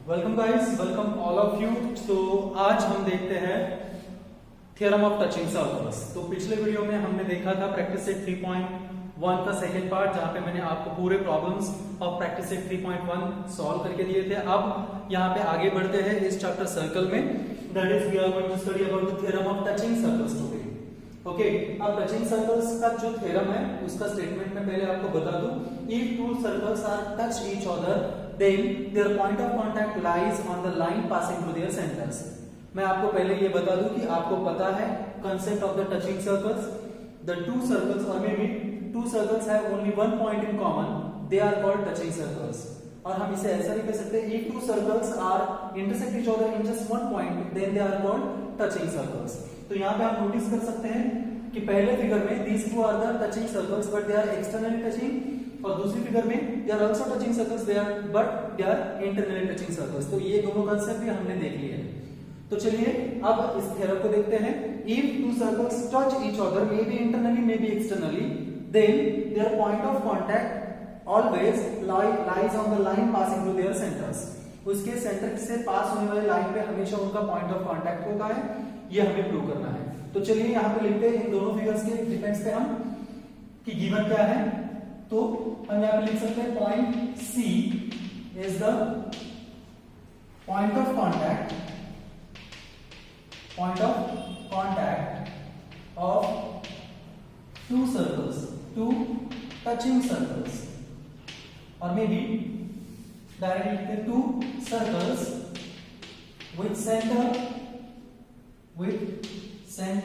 Welcome guys, welcome all of you. तो आज हम देखते हैं थ्योरम ऑफ टचिंग सर्कल्स। तो पिछले वीडियो में हमने देखा था प्रैक्टिस सेट 3.1 का सेकंड पार्ट, जहां पे मैंने आपको पूरे problems of practice set 3.1 solve करके दिए थे। अब यहाँ पे आगे बढ़ते हैं इस चैप्टर सर्कल में, that is we are going to study about the theorem of touching circles today. Okay, अब टचिंग सर्कल्स का जो थ्योरम है उसका स्टेटमेंट में पहले आपको बता दूं, if two circles are touch each other then their point of contact lies on the line passing through their centers। मैं आपको पहले ये बता दूं कि आपको पता है concept of the touching circles, the two circles or maybe two circles have only one point in common, they are called touching circles। और हम इसे ऐसा भी कह सकते हैं, if two circles are intersect each other in just one point then they are called touching circles। तो यहाँ पे हम नोटिस कर सकते हैं कि पहले फिगर में these two are the touching circles but they are externally touching, और दूसरी फिगर में they are also touching circles but they are internally touching circles। तो ये दोनों कंसेप्ट भी हमने देख लिए हैं। तो चलिए अब इस थ्योरम को देखते हैं। if two circles touch each other maybe internally maybe externally then their point of contact always lies on the line passing through their centers। उसके सेंटर से पास होने वाले लाइन पे हमेशा उनका पॉइंट ऑफ कांटेक्ट होता है, ये हमें प्रूव करना है। तो चलिए यहाँ पे लिखते हैं इन दोनों फिगर्स के डिफरेंस पे हम कि गिवन क्या है। तो हम यहाँ पे लिख सकते हैं point C is the point of contact of two circles, two touching circles, और मे बी डायरेक्टली लिखते हैं two circles with centre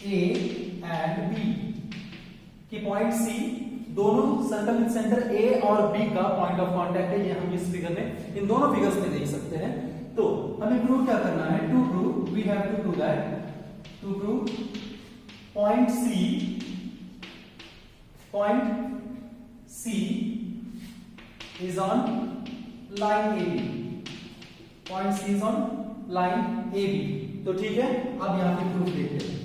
A and B कि पॉइंट C दोनों सर्कल विद सेंटर A और B का पॉइंट ऑफ कांटेक्ट है। ये हम इस फिगर में इन दोनों फिगर्स में देख सकते हैं। तो हमें प्रूव क्या करना है, to prove we have to do that, to prove point C is on line AB, point C is on line AB। तो ठीक है, अब यहां पे प्रूफ देखते हैं।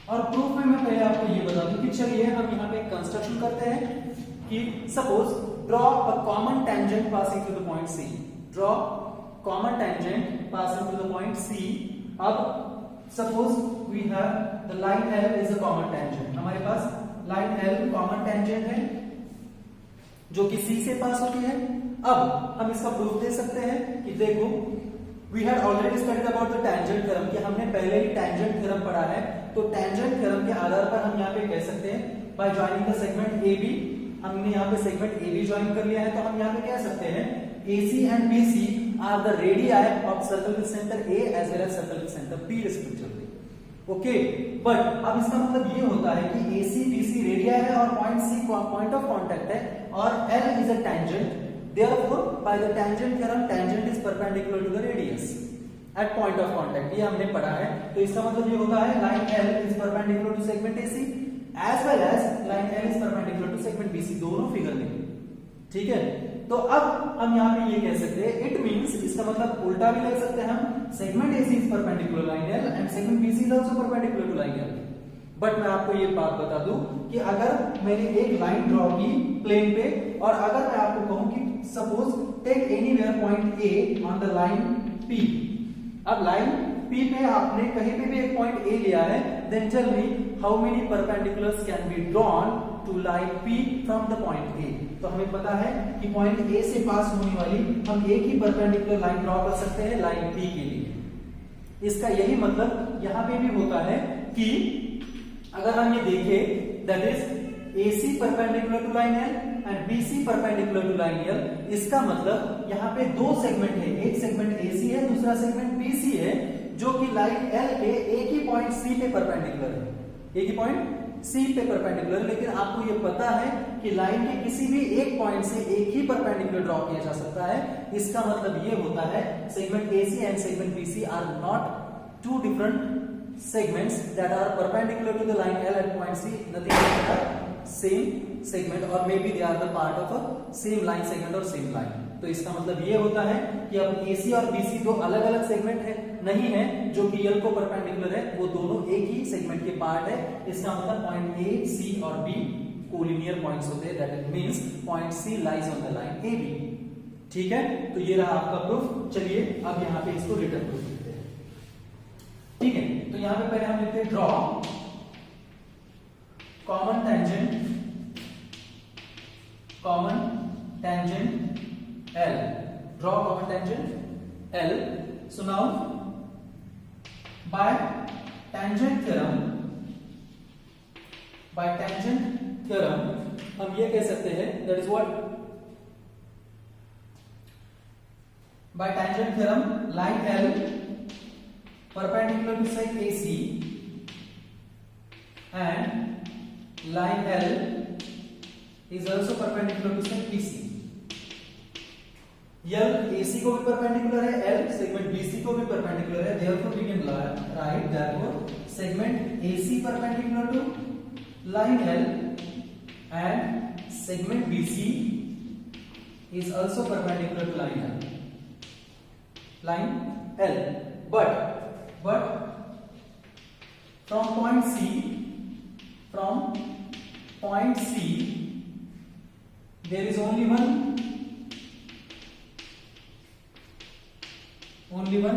और प्रूफ में मैं पहले आपको ये बता दूं कि चलिए हम यहाँ पे कंस्ट्रक्शन करते हैं कि suppose draw a common tangent passing to the point C, draw common tangent passing to the point C। अब suppose we have the line L is a common tangent, हमारे पास लाइन L कॉमन टेंजेंट है जो कि C से पास होती है। अब हम इसका प्रूफ दे सकते हैं कि देखो we had already studied about the tangent theorem कि हमने पहले ही tangent theorem पढ़ा है। तो tangent theorem के आधार पर हम यहाँ पे कह सकते हैं by joining the segment AB, हमने यहाँ पे segment AB ज्वाइन कर लिया है, तो हम यहाँ पे कह सकते हैं AC and BC are the radii of circle with center A as well as circle with center B respectively। Okay, but अब इसका मतलब ये होता है कि AC BC रेडिया है और point C point of contact है और L is a tangent. Therefore, by the tangent theorem, tangent is perpendicular to the radius at point of contact। ये हमने पढ़ा है। तो इसका मतलब ये होता है line L is perpendicular to segment AC as well as line L is perpendicular to segment BC, दोनों फिगर में। ठीक है, तो अब हम यहाँ पे ये कह सकते हैं, इट मींस इसका मतलब उल्टा भी ले सकते हैं हम, segment AC is perpendicular to line L and segment BC is also perpendicular to line L। But मैं आपको ये बात बता दूं कि अगर मैंने एक लाइन ड्रॉ की प्लेन पे और अगर मैं आपको कहूं कि suppose take anywhere point A on the line P, अब लाइन P पे आपने कहीं पे भी एक पॉइंट A लिया है, then tell me how many perpendiculars can be drawn to line P from the point A। तो हमें पता है कि पॉइंट A से पास होने वाली हम एक ही परपेंडिकुलर लाइन ड्रॉ कर सकते हैं लाइन P के लिए। इसका यही मतलब यहां पे भी होता है कि अगर हम ये देखें that is AC perpendicular to line L and BC perpendicular to line L, इसका मतलब यहाँ पे दो सेगमेंट है, एक सेगमेंट AC है, दूसरा सेगमेंट BC है, जो कि लाइन L पे एक ही पॉइंट C पे परपेंडिकुलर है, एक ही पॉइंट C पे परपेंडिकुलर। लेकिन आपको ये पता है कि लाइन के किसी भी एक पॉइंट से एक ही परपेंडिकुलर ड्रॉ किया जा सकता है। इसका मतलब ये होता है segment AC and segment BC are not two different segments that are perpendicular to the line L at point C, nothing but they are same segment or maybe they are the part of a same line segment or same line। तो इसका मतलब ये होता है कि अब AC और BC दो अलग अलग सेगमेंट है नहीं है जो कि L को परपेंडिकुलर है, वो दोनों एक ही सेगमेंट के पार्ट है। इसका मतलब पॉइंट A, C और B कोलिनियर पॉइंट्स होते हैं, that means point C lies on the line AB। ठीक है, तो ये रहा आपका प्रूफ। चलिए अब यहाँ पे इसको रिटर्न प्रूफ लिखते हैं। ठीक है, तो यहाँ पे पहले हम लिखते हैं draw common tangent L, draw common tangent L। So now bye tangent theorem हम ये कह सकते हैं, that is what, bye tangent theorem line L perpendicular to side AC and line L is also perpendicular to side BC। L AC को भी perpendicular है, L segment BC को भी perpendicular है, therefore we can write therefore segment AC perpendicular to line L and segment BC is also perpendicular to line L, but from point C there is only one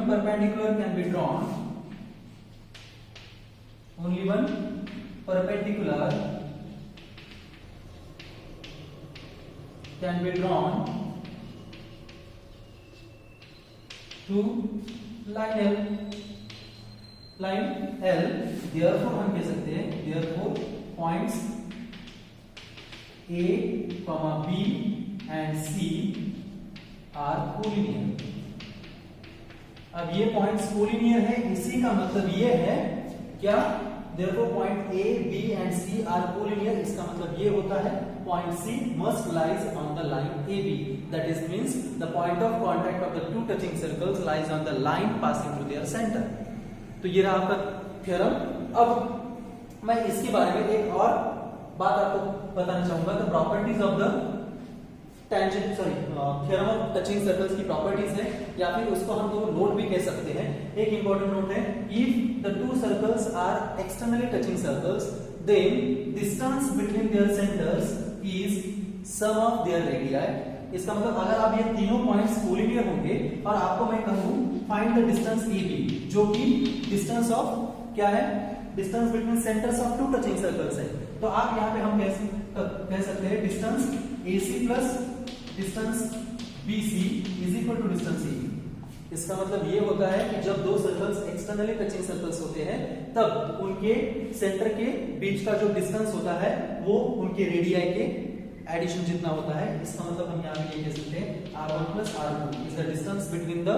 perpendicular can be drawn, only one perpendicular can be drawn to line L, therefore हम कह सकते हैं therefore points A, B and C are collinear। अब ये points collinear है, इसी का मतलब ये है क्या, therefore point A, B and C are collinear, इसका मतलब ये होता है point C must lies on the line AB, that is means the point of contact of the two touching circles lies on the line passing through their center। तो ये रहा आपका theorem. अब मैं इसके बारे में एक और बात आपको बताना चाहूंगा, तो properties of the theorem of touching circles की प्रॉपर्टीज है, या फिर उसको हम लोग नोट भी कह सकते हैं। एक इंपॉर्टेंट नोट है, if the two circles are externally touching circles then distance between their centres is sum of their radii. इसका मतलब अगर आप ये तीनों पॉइंट्स कोलिनियर होंगे और आपको मैं कहूं फाइंड द डिस्टेंस AB, जो कि डिस्टेंस ऑफ क्या है, distance between centres of two touching circles है, तो आप यहाँ पे हम कह सकते हैं distance AC plus distance BC is equal to distance AB। इसका मतलब ये होता है कि जब दो सर्कल्स एक्सटर्नली टचिंग सर्कल्स होते हैं तब उनके सेंटर के बीच का जो डिस्टेंस होता है वो उनके रेडियाई के एडिशन जितना होता है। इसका मतलब हम यहाँ पे ये कह सकते हैं R1 plus R2 is the distance between the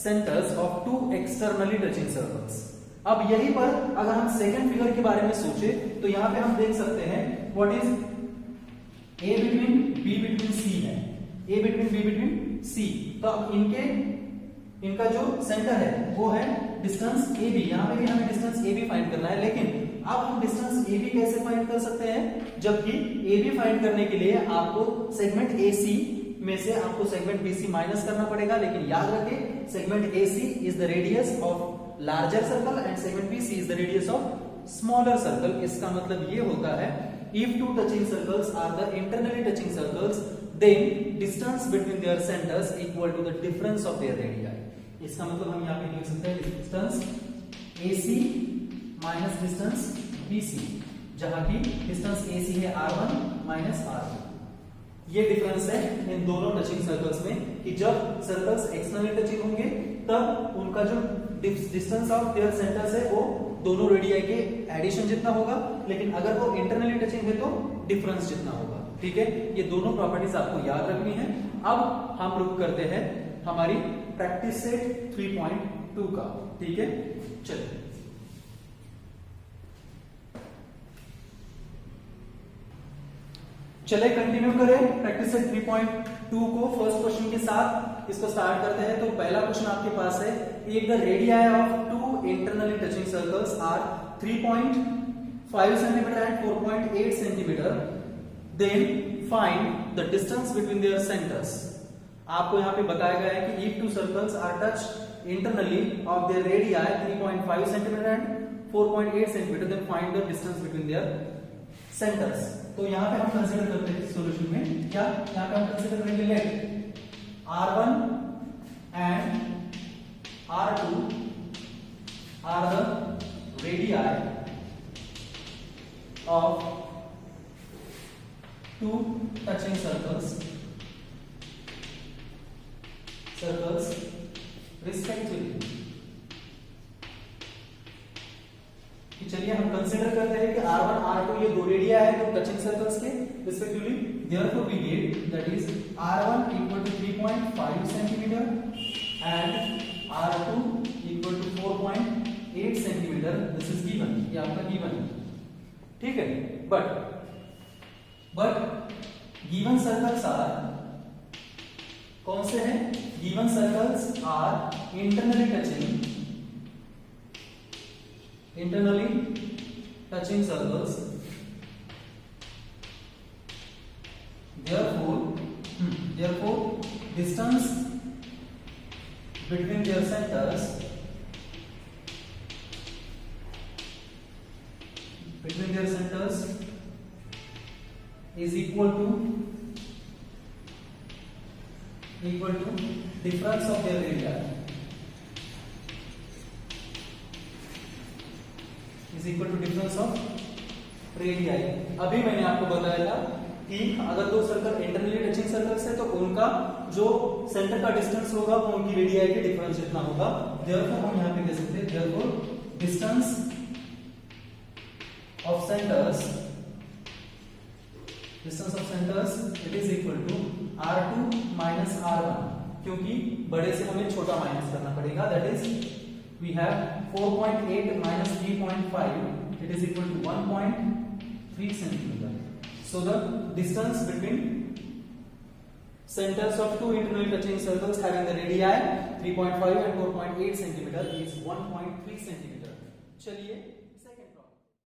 centres of two externally touching circles. अब यहीं पर अगर हम सेकंड फिगर के बारे में सोचे तो यहाँ पे हम देख सकते हैं what is A between B between C है, A between B between C, तो अब इनका जो सेंटर है वो है डिस्टेंस AB। यहाँ पे भी हमें डिस्टेंस AB फाइंड करना है, लेकिन अब हम डिस्टेंस AB कैसे फाइंड कर सकते हैं, जबकि AB फाइंड करने के लिए आपको सेगमेंट AC में से आपको सेगमेंट BC माइनस करना पड़ेगा। लेकिन याद रखें segment AC is the radius of larger circle and segment BC is the radius of smaller circle. इसका मतलब ये होता है if two touching circles are the internally touching circles then distance between their centers equal to the difference of their radii। इसका मतलब हम यहाँ पे लिख सकते हैं distance AC minus distance BC, जहां की डिस्टेंस AC है R1 माइनस R2। ये डिफरेंस है इन दोनों टचिंग सर्कल्स में कि जब सर्कल्स एक्सटर्नली टचिंग होंगे तब उनका जो डिस्टेंस ऑफ देयर सेंटर्स है वो दोनों रेडियाई के एडिशन जितना होगा, लेकिन अगर वो इंटरनली टचिंग है तो डिफरेंस जितना होगा। ठीक है, ये दोनों प्रॉपर्टीज आपको याद रखनी है। अब हम लोग करते हैं हमारी प्रैक्टिस सेट 3.2 का। ठीक है, चलिए कंटिन्यू करें प्रैक्टिस सेट 3.2 को फर्स्ट क्वेश्चन के साथ इसको स्टार्ट करते हैं। तो पहला क्वेश्चन आपके पास है, if the radii of two internally touching circles are 3.5 cm and 4.8 cm, then find the distance between their centers। आपको यहाँ पे बताया गया है कि if two circles are touched internally of their radii 3.5 cm and 4.8 cm, then find the distance between their centers। तो यहाँ पे हम कंसीडर करते हैं सॉल्यूशन में क्या, यहाँ पे हम कंसीडर करेंगे late R1 and R2 are the radii of two touching circles respectively. कि चलिए हम कंसीडर करते हैं कि R1 R2 ये दो रेडिया है तो टचिंग सर्कल्स के respectively, therefore we get that is R1 equal to 3.5 centimetre and R2 equal to 4.8 centimetre. This is given, ये आपका गिवन है, ठीक है. बट गिवन सर्कल्स आर कौन से हैं? Given circles are internally touching circles. Therefore distance between their centers is equal to difference of their radii. Is equal to difference of radii. अभी मैंने आपको बताया था कि अगर दो सर्कल इंटरनली टचिंग सर्कल्स है तो उनका जो सेंटर का डिस्टेंस होगा वो उनकी रेडियाई के डिफरेंस जितना होगा. देयरफॉर हम यहां पे कह सकते हैं therefore distance of centres it is equal to R2 minus R1, क्योंकि बड़े से हमें छोटा माइनस करना पड़ेगा. That is we have 4.8 minus 3.5, it is equal to 1.3 centimeter. So the distance between centers of two internally touching circles having the radii 3.5 and 4.8 centimeter is 1.3 centimeter. चलिए second problem.